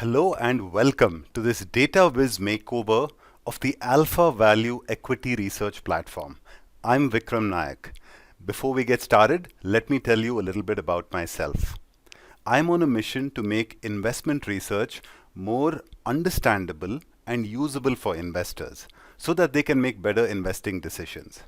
Hello and welcome to this DataViz Makeover of the AlphaValue Equity Research Platform. I'm Vikram Nayak. Before we get started, let me tell you a little bit about myself. I'm on a mission to make investment research more understandable and usable for investors so that they can make better investing decisions.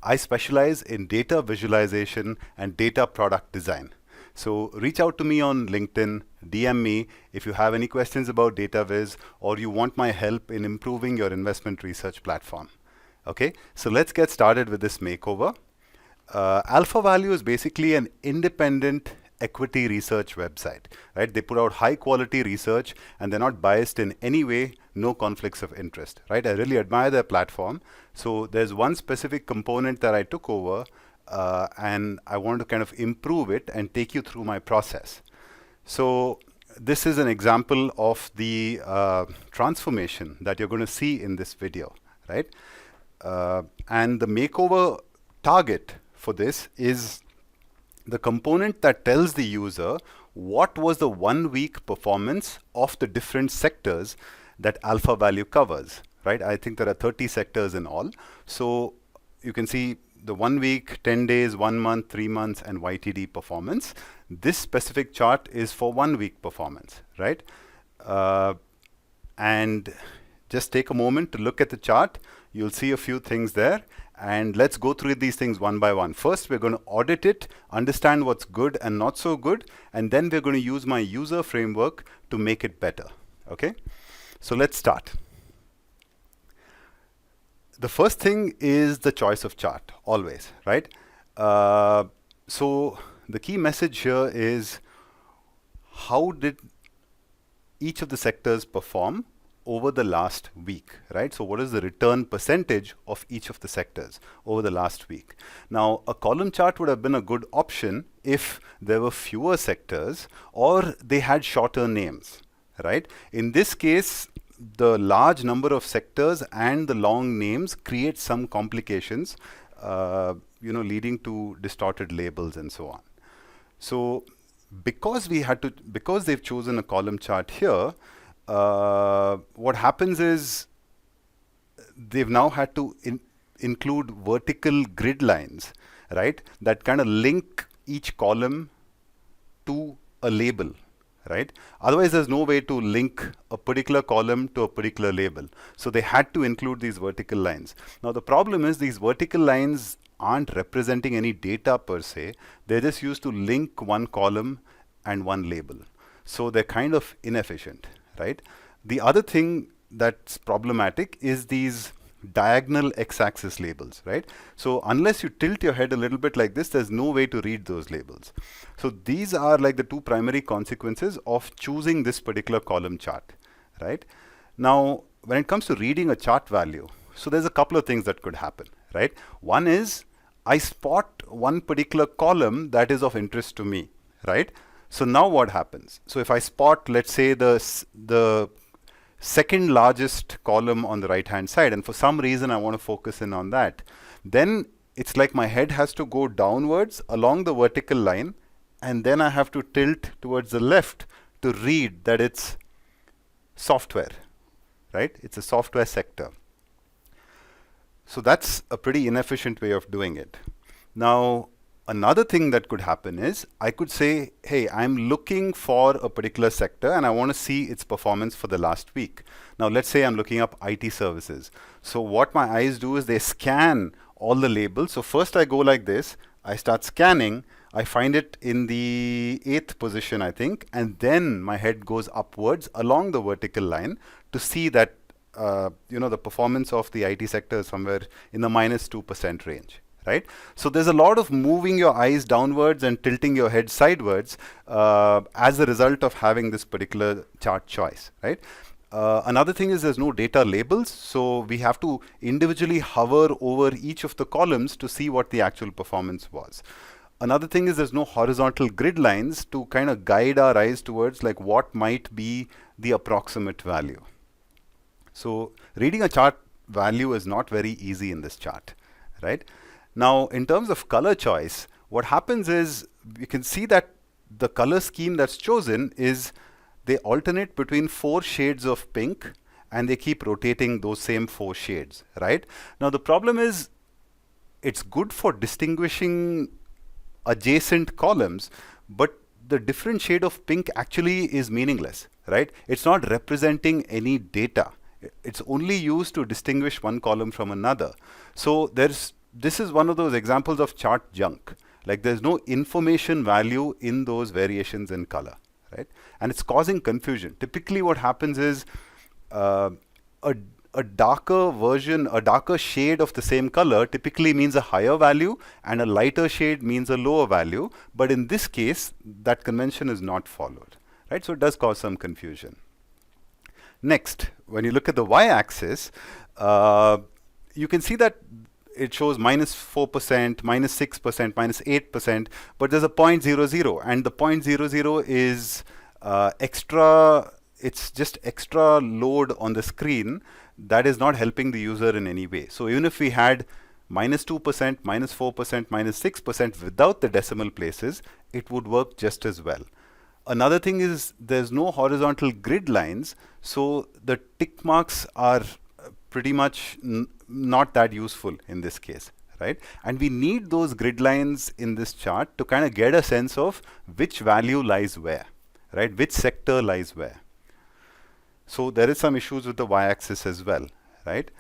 I specialize in data visualization and data product design. So reach out to me on LinkedIn, DM me if you have any questions about DataViz or you want my help in improving your investment research platform. Okay, so let's get started with this makeover. AlphaValue is basically an independent equity research website, right? They put out high quality research and they're not biased in any way, no conflicts of interest, right? I really admire their platform. So there's one specific component that I took over and I want to kind of improve it and take you through my process. So this is an example of the transformation that you're going to see in this video, right? And the makeover target for this is the component that tells the user what was the 1 week performance of the different sectors that AlphaValue covers, right? I think there are 30 sectors in all. So you can see the 1 week, 10 days, 1 month, 3 months, and YTD performance. This specific chart is for 1 week performance, right? And just take a moment to look at the chart. You'll see a few things there. And let's go through these things one by one. First, we're going to audit it, understand what's good and not so good, and then we're going to use my user framework to make it better. Okay? So let's start. The first thing is the choice of chart, always, right? So the key message here is how did each of the sectors perform over the last week, right? So what is the return percentage of each of the sectors over the last week? Now, a column chart would have been a good option if there were fewer sectors or they had shorter names, right? In this case, the large number of sectors and the long names create some complications, leading to distorted labels and so on. So because they've chosen a column chart here, what happens is they've now had to include vertical grid lines, right? That kind of link each column to a label, right? Otherwise, there's no way to link a particular column to a particular label. So they had to include these vertical lines. Now, the problem is these vertical lines aren't representing any data per se. They're just used to link one column and one label. So they're kind of inefficient, right? The other thing that's problematic is these diagonal x-axis labels, right? So unless you tilt your head a little bit like this, there's no way to read those labels. So these are like the two primary consequences of choosing this particular column chart, right? Now, when it comes to reading a chart value, so there's a couple of things that could happen, right? One is I spot one particular column that is of interest to me, right? So now what happens? So if I spot, let's say the second largest column on the right hand side, and for some reason I want to focus in on that, then it's like my head has to go downwards along the vertical line, and then I have to tilt towards the left to read that it's software, right? It's a software sector. So that's a pretty inefficient way of doing it. Now, another thing that could happen is I could say, hey, I'm looking for a particular sector and I want to see its performance for the last week. Now, let's say I'm looking up IT services. So what my eyes do is they scan all the labels. So first I go like this, I start scanning, I find it in the 8th position, I think, and then my head goes upwards along the vertical line to see that the performance of the IT sector is somewhere in the -2% range. Right? So there's a lot of moving your eyes downwards and tilting your head sidewards as a result of having this particular chart choice, right? Another thing is there's no data labels, so we have to individually hover over each of the columns to see what the actual performance was. Another thing is there's no horizontal grid lines to kind of guide our eyes towards like what might be the approximate value. So reading a chart value is not very easy in this chart, right? Now, in terms of color choice, what happens is you can see that the color scheme that's chosen is they alternate between 4 shades of pink, and they keep rotating those same 4 shades, right? Now the problem is, it's good for distinguishing adjacent columns, but the different shade of pink actually is meaningless, right? It's not representing any data. It's only used to distinguish one column from another. So this is one of those examples of chart junk. Like, there's no information value in those variations in color, right? And it's causing confusion. Typically what happens is a darker version, a darker shade of the same color typically means a higher value, and a lighter shade means a lower value. But in this case, that convention is not followed, right? So it does cause some confusion. Next, when you look at the y-axis, you can see that it shows -4%, -6%, -8%, but there's a 0.00, and the 0.00 is extra. It's just extra load on the screen that is not helping the user in any way. So even if we had -2%, -4%, -6% without the decimal places, it would work just as well. Another thing is there's no horizontal grid lines, so the tick marks are pretty much not that useful in this case, right? And we need those grid lines in this chart to kind of get a sense of which value lies where, right? Which sector lies where. So there is some issues with the y-axis as well, right?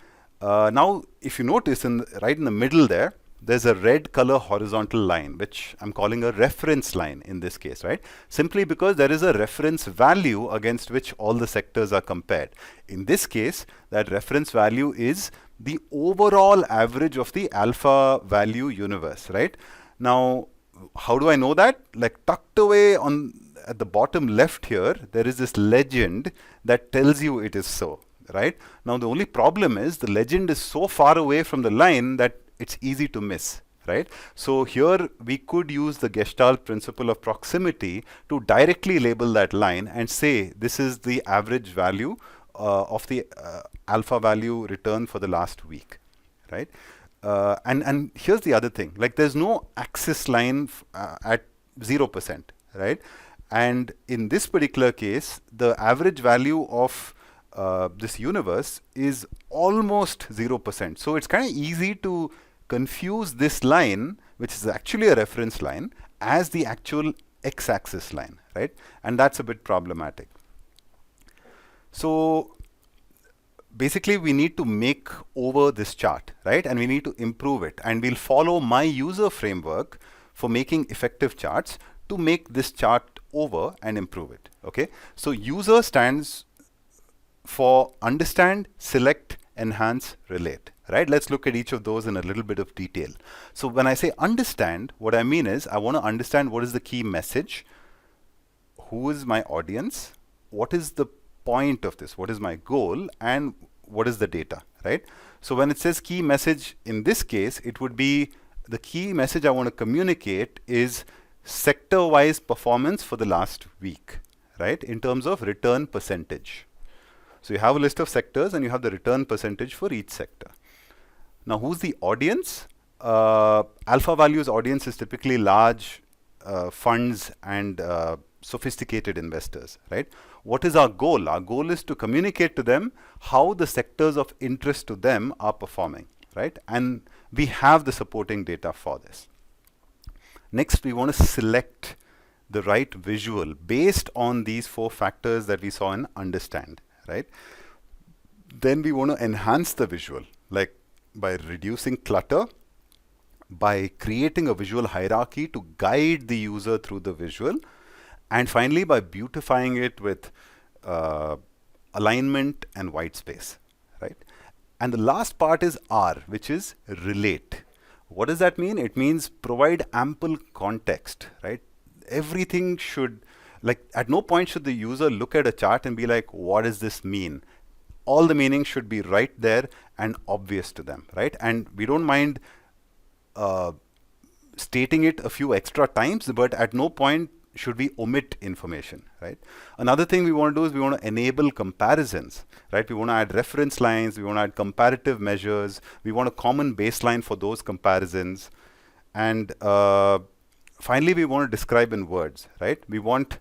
Now, if you notice, right in the middle there, there's a red color horizontal line, which I'm calling a reference line in this case, right? Simply because there is a reference value against which all the sectors are compared. In this case, that reference value is the overall average of the alpha value universe, right? Now, how do I know that? Like, tucked away at the bottom left here, there is this legend that tells you it is so, right? Now, the only problem is the legend is so far away from the line that it's easy to miss, right? So here we could use the Gestalt principle of proximity to directly label that line and say this is the average value of the alpha value return for the last week, right? And here's the other thing, like, there's no axis line at 0%, right? And in this particular case, the average value of this universe is almost 0%. So it's kind of easy to confuse this line, which is actually a reference line, as the actual x-axis line, right? And that's a bit problematic. So basically, we need to make over this chart, right? And we need to improve it. And we'll follow my user framework for making effective charts to make this chart over and improve it, okay? So user stands for understand, select, enhance, relate, right? Let's look at each of those in a little bit of detail. So when I say understand, what I mean is I want to understand what is the key message, who is my audience, what is the point of this, what is my goal, and what is the data, right? So when it says key message, in this case, it would be the key message I want to communicate is sector-wise performance for the last week, right? In terms of return percentage. So you have a list of sectors and you have the return percentage for each sector. Now, who's the audience? AlphaValue's audience is typically large funds and sophisticated investors, right? What is our goal? Our goal is to communicate to them how the sectors of interest to them are performing, right? And we have the supporting data for this. Next, we want to select the right visual based on these 4 factors that we saw in understand, right? Then we want to enhance the visual, like by reducing clutter, by creating a visual hierarchy to guide the user through the visual, and finally by beautifying it with alignment and white space, right? And the last part is R, which is relate. What does that mean? It means provide ample context, right? Everything should, like, at no point should the user look at a chart and be like, what does this mean? All the meaning should be right there and obvious to them, right? And we don't mind stating it a few extra times, but at no point should we omit information, right? Another thing we want to do is we want to enable comparisons, right? We want to add reference lines, we want to add comparative measures, we want a common baseline for those comparisons, and finally we want to describe in words, right? We want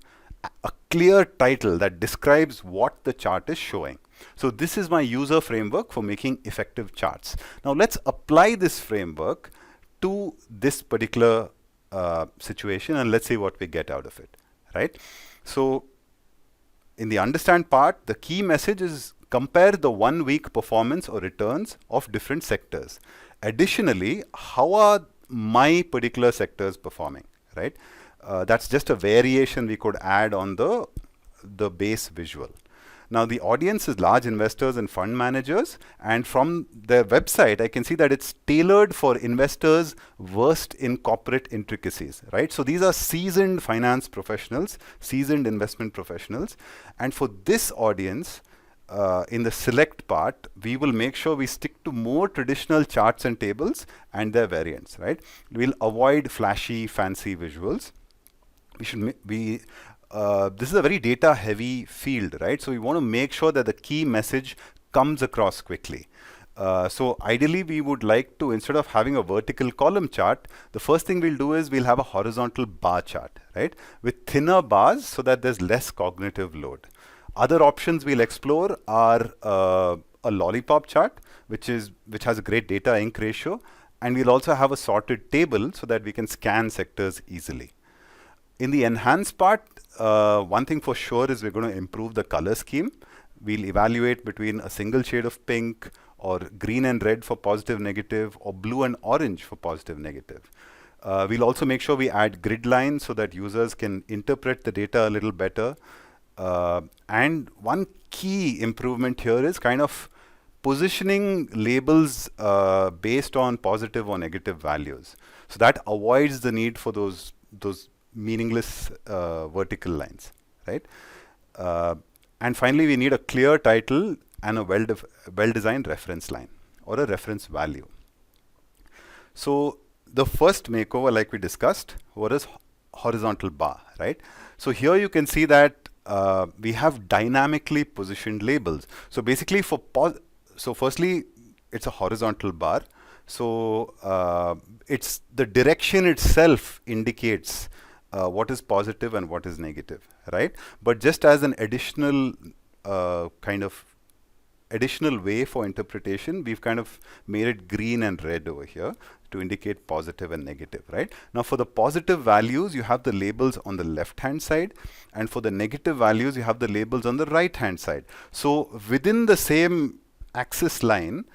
a clear title that describes what the chart is showing. So this is my user framework for making effective charts. Now let's apply this framework to this particular situation, and let's see what we get out of it, right? So in the understand part, the key message is compare the 1 week performance or returns of different sectors. Additionally, how are my particular sectors performing, right? That's just a variation we could add on the base visual. Now the audience is large investors and fund managers, and from their website I can see that it's tailored for investors versed in corporate intricacies, right? So these are seasoned finance professionals, seasoned investment professionals, and for this audience, in the select part, we will make sure we stick to more traditional charts and tables and their variants, right? We'll avoid flashy, fancy visuals. This is a very data heavy field, right? So we want to make sure that the key message comes across quickly. So ideally we would like to, instead of having a vertical column chart, the first thing we'll do is we'll have a horizontal bar chart, right? With thinner bars so that there's less cognitive load. Other options we'll explore are a lollipop chart, which has a great data inc ratio, and we'll also have a sorted table so that we can scan sectors easily. In the enhance part, one thing for sure is we're going to improve the color scheme. We'll evaluate between a single shade of pink or green and red for positive, negative, or blue and orange for positive, negative. We'll also make sure we add grid lines so that users can interpret the data a little better. And one key improvement here is kind of positioning labels based on positive or negative values. So that avoids the need for those meaningless vertical lines, right? And finally, we need a clear title and a well-designed reference line or a reference value. So the first makeover, like we discussed, was horizontal bar, right? So here you can see that we have dynamically positioned labels. So basically firstly, it's a horizontal bar. So it's the direction itself indicates what is positive and what is negative, right? But just as an additional additional way for interpretation, we've kind of made it green and red over here to indicate positive and negative, right? Now for the positive values, you have the labels on the left hand side, and for the negative values, you have the labels on the right hand side. So within the same axis line,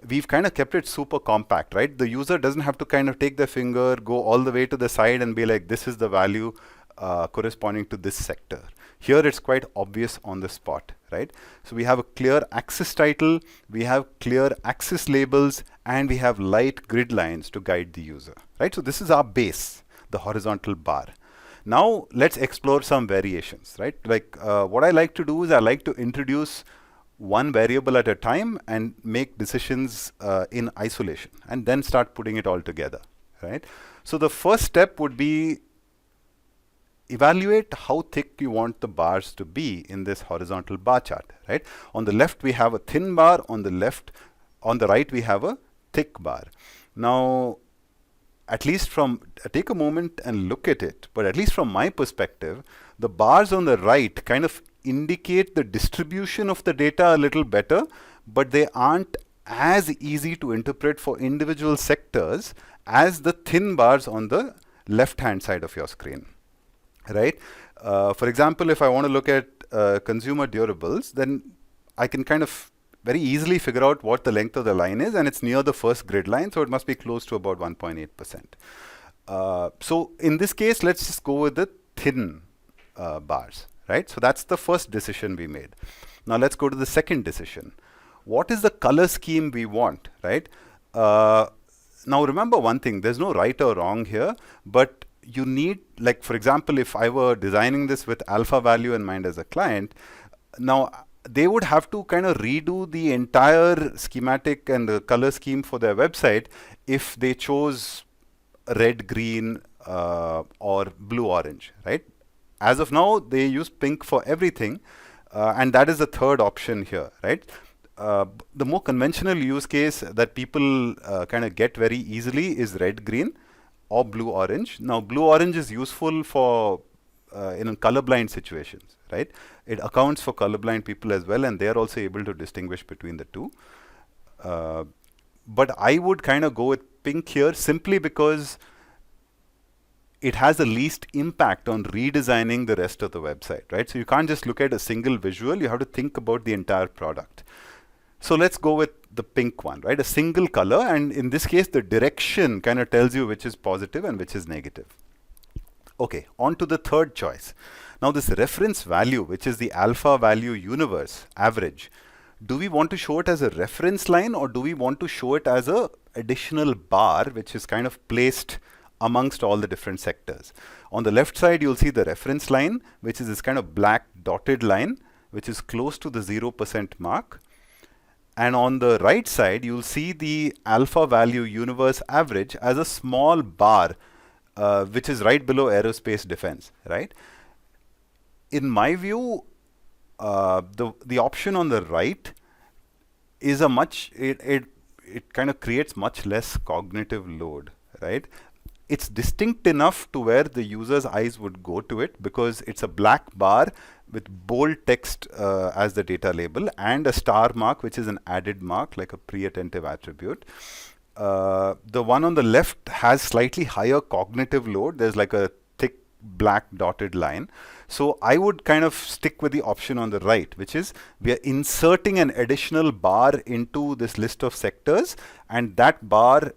we've kind of kept it super compact, right? The user doesn't have to kind of take their finger, go all the way to the side and be like, this is the value corresponding to this sector. Here it's quite obvious on the spot, right? So we have a clear axis title, we have clear axis labels, and we have light grid lines to guide the user, right? So this is our base, the horizontal bar. Now let's explore some variations, right? Like what I like to do is I like to introduce one variable at a time and make decisions in isolation and then start putting it all together, right? So the first step would be evaluate how thick you want the bars to be in this horizontal bar chart, right? On the left we have a thin bar, on the right we have a thick bar. Now take a moment and look at it, but at least from my perspective, the bars on the right kind of indicate the distribution of the data a little better, but they aren't as easy to interpret for individual sectors as the thin bars on the left hand side of your screen, right? For example, if I want to look at consumer durables, then I can kind of very easily figure out what the length of the line is, and it's near the first grid line, so it must be close to about 1.8%. So in this case, let's just go with the thin bars, right? So that's the first decision we made. Now let's go to the second decision. What is the color scheme we want, right? Now remember one thing, there's no right or wrong here, but you need, like for example, if I were designing this with AlphaValue in mind as a client, now they would have to kind of redo the entire schematic and the color scheme for their website if they chose red, green, or blue, orange, right? As of now, they use pink for everything, and that is the third option here, right? The more conventional use case that people kind of get very easily is red, green, or blue, orange. Now, blue, orange is useful for in colorblind situations, right? It accounts for colorblind people as well, and they are also able to distinguish between the two. But I would kind of go with pink here simply because it has the least impact on redesigning the rest of the website, right? So you can't just look at a single visual, you have to think about the entire product. So let's go with the pink one, right? A single color, and in this case, the direction kind of tells you which is positive and which is negative. Okay, on to the third choice. Now this reference value, which is the alpha value universe average, do we want to show it as a reference line, or do we want to show it as a additional bar which is kind of placed amongst all the different sectors? On the left side, you'll see the reference line, which is this kind of black dotted line, which is close to the 0% mark. And on the right side, you'll see the alpha value universe average as a small bar, which is right below aerospace defense, right? In my view, the option on the right is a much, it kind of creates much less cognitive load, right? It's distinct enough to where the user's eyes would go to it because it's a black bar with bold text as the data label and a star mark, which is an added mark, like a pre-attentive attribute. The one on the left has slightly higher cognitive load. There's like a thick black dotted line. So I would kind of stick with the option on the right, which is we are inserting an additional bar into this list of sectors, and that bar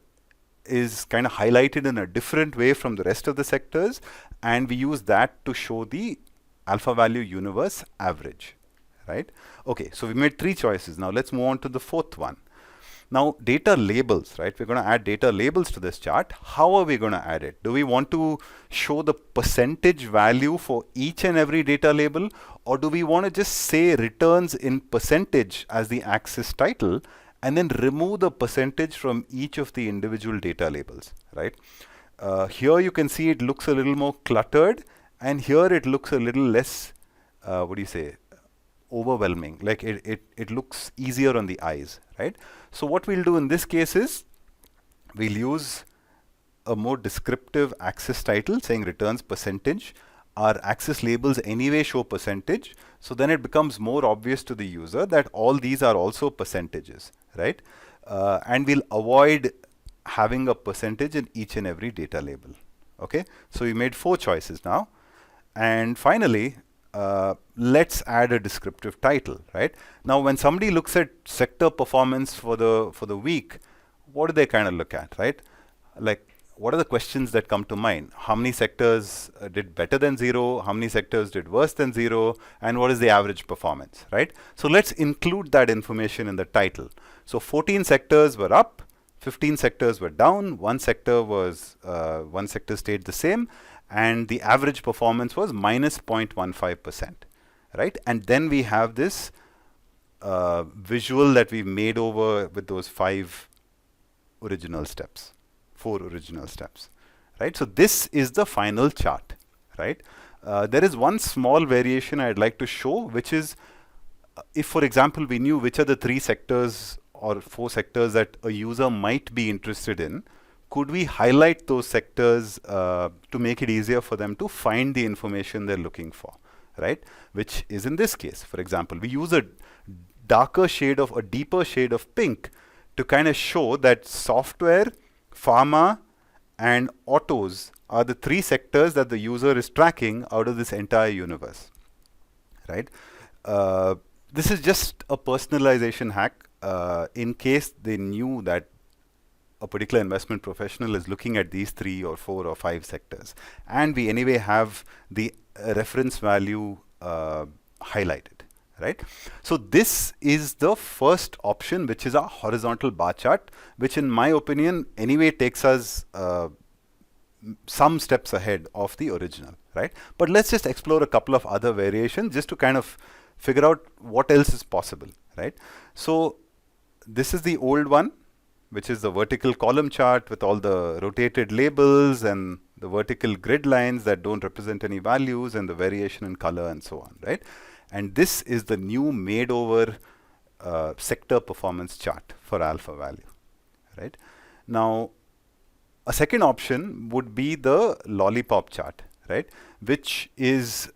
is kind of highlighted in a different way from the rest of the sectors, and we use that to show the alpha value universe average, right? Okay, so we made three choices. Now let's move on to the fourth one. Now data labels, right? We're going to add data labels to this chart. How are we going to add it? Do we want to show the percentage value for each and every data label, or do we want to just say returns in percentage as the axis title and then remove the percentage from each of the individual data labels, right? Here you can see it looks a little more cluttered, and here it looks a little less, overwhelming. Like it looks easier on the eyes, right? So what we'll do in this case is we'll use a more descriptive axis title saying returns percentage. Our axis labels anyway show percentage, so then it becomes more obvious to the user that all these are also percentages, right? And we'll avoid having a percentage in each and every data label. Okay, so we made 4 choices now. And finally, let's add a descriptive title, right? Now, when somebody looks at sector performance for the week, what do they kind of look at, right? Like, what are the questions that come to mind? How many sectors did better than 0? How many sectors did worse than 0? And what is the average performance, right? So let's include that information in the title. So 14 sectors were up, 15 sectors were down, one sector stayed the same, and the average performance was minus 0.15%, right? And then we have this visual that we made over with those 4 original steps, right? So this is the final chart, right? There is one small variation I'd like to show, which is if, for example, we knew which are the 3 sectors or 4 sectors that a user might be interested in, could we highlight those sectors to make it easier for them to find the information they're looking for, right? Which is in this case, for example, we use a deeper shade of pink to kind of show that software, pharma, and autos are the 3 sectors that the user is tracking out of this entire universe, right? This is just a personalization hack in case they knew that a particular investment professional is looking at these 3 or 4 or 5 sectors. And we anyway have the reference value highlighted, right? So this is the first option, which is a horizontal bar chart, which in my opinion anyway takes us some steps ahead of the original, right? But let's just explore a couple of other variations just to kind of figure out what else is possible, right? So this is the old one, which is the vertical column chart with all the rotated labels and the vertical grid lines that don't represent any values and the variation in color and so on, right? And this is the new made over sector performance chart for alpha value, right? Now, a second option would be the lollipop chart, right? Which is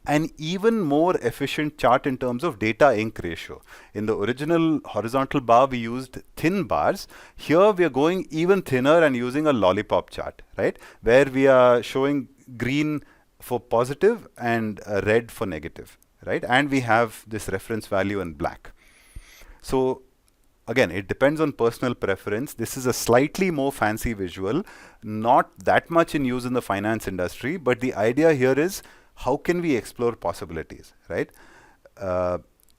an even more efficient chart in terms of data ink ratio. In the original horizontal bar, we used thin bars. Here, we are going even thinner and using a lollipop chart, right? Where we are showing green for positive and red for negative, right? And we have this reference value in black. So again, it depends on personal preference. This is a slightly more fancy visual, not that much in use in the finance industry, but the idea here is how can we explore possibilities, right?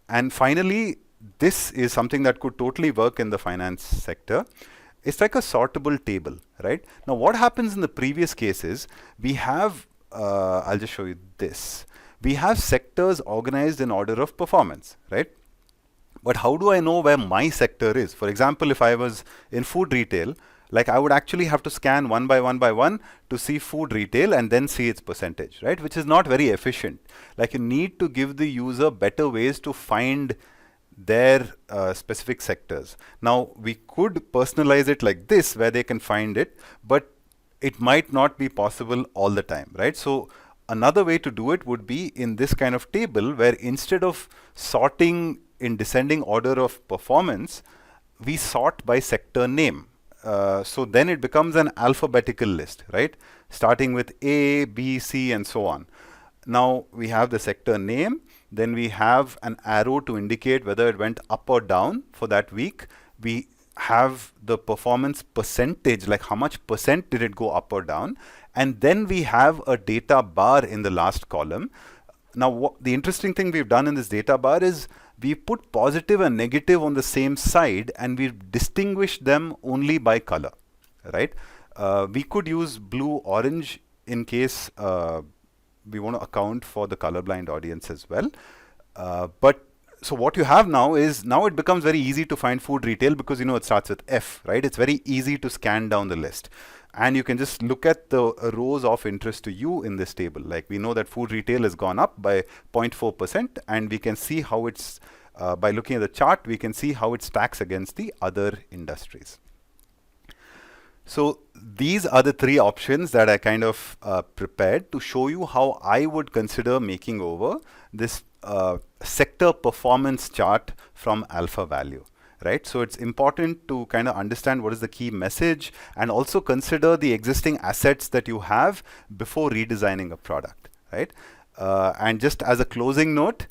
And finally, this is something that could totally work in the finance sector. It's like a sortable table, right? Now, what happens in the previous cases, we have, I'll just show you this. We have sectors organized in order of performance, right? But how do I know where my sector is? For example, if I was in food retail, like I would actually have to scan one by one to see food retail and then see its percentage, right? Which is not very efficient. Like you need to give the user better ways to find their specific sectors. Now, we could personalize it like this where they can find it, but it might not be possible all the time, right? So another way to do it would be in this kind of table where instead of sorting in descending order of performance, we sort by sector name. So then it becomes an alphabetical list, right? Starting with A, B, C, and so on. Now we have the sector name. Then we have an arrow to indicate whether it went up or down for that week. We have the performance percentage, like how much percent did it go up or down. And then we have a data bar in the last column. Now, the interesting thing we've done in this data bar is we put positive and negative on the same side and we've distinguished them only by color, right? We could use blue, orange in case we want to account for the colorblind audience as well. But so what you have now is, now it becomes very easy to find food retail because you know it starts with F, right? It's very easy to scan down the list. And you can just look at the rows of interest to you in this table. Like we know that food retail has gone up by 0.4%, and we can see how it's, by looking at the chart, we can see how it stacks against the other industries. So these are the three options that I kind of prepared to show you how I would consider making over this sector performance chart from AlphaValue. Right? So it's important to kind of understand what is the key message and also consider the existing assets that you have before redesigning a product, right? And just as a closing note,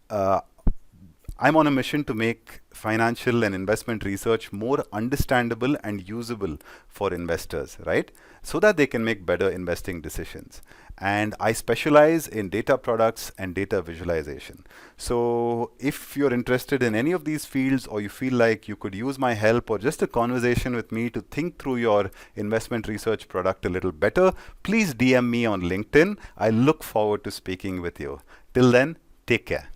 I'm on a mission to make financial and investment research more understandable and usable for investors, right? So that they can make better investing decisions. And I specialize in data products and data visualization. So if you're interested in any of these fields, or you feel like you could use my help or just a conversation with me to think through your investment research product a little better, please DM me on LinkedIn. I look forward to speaking with you. Till then, take care.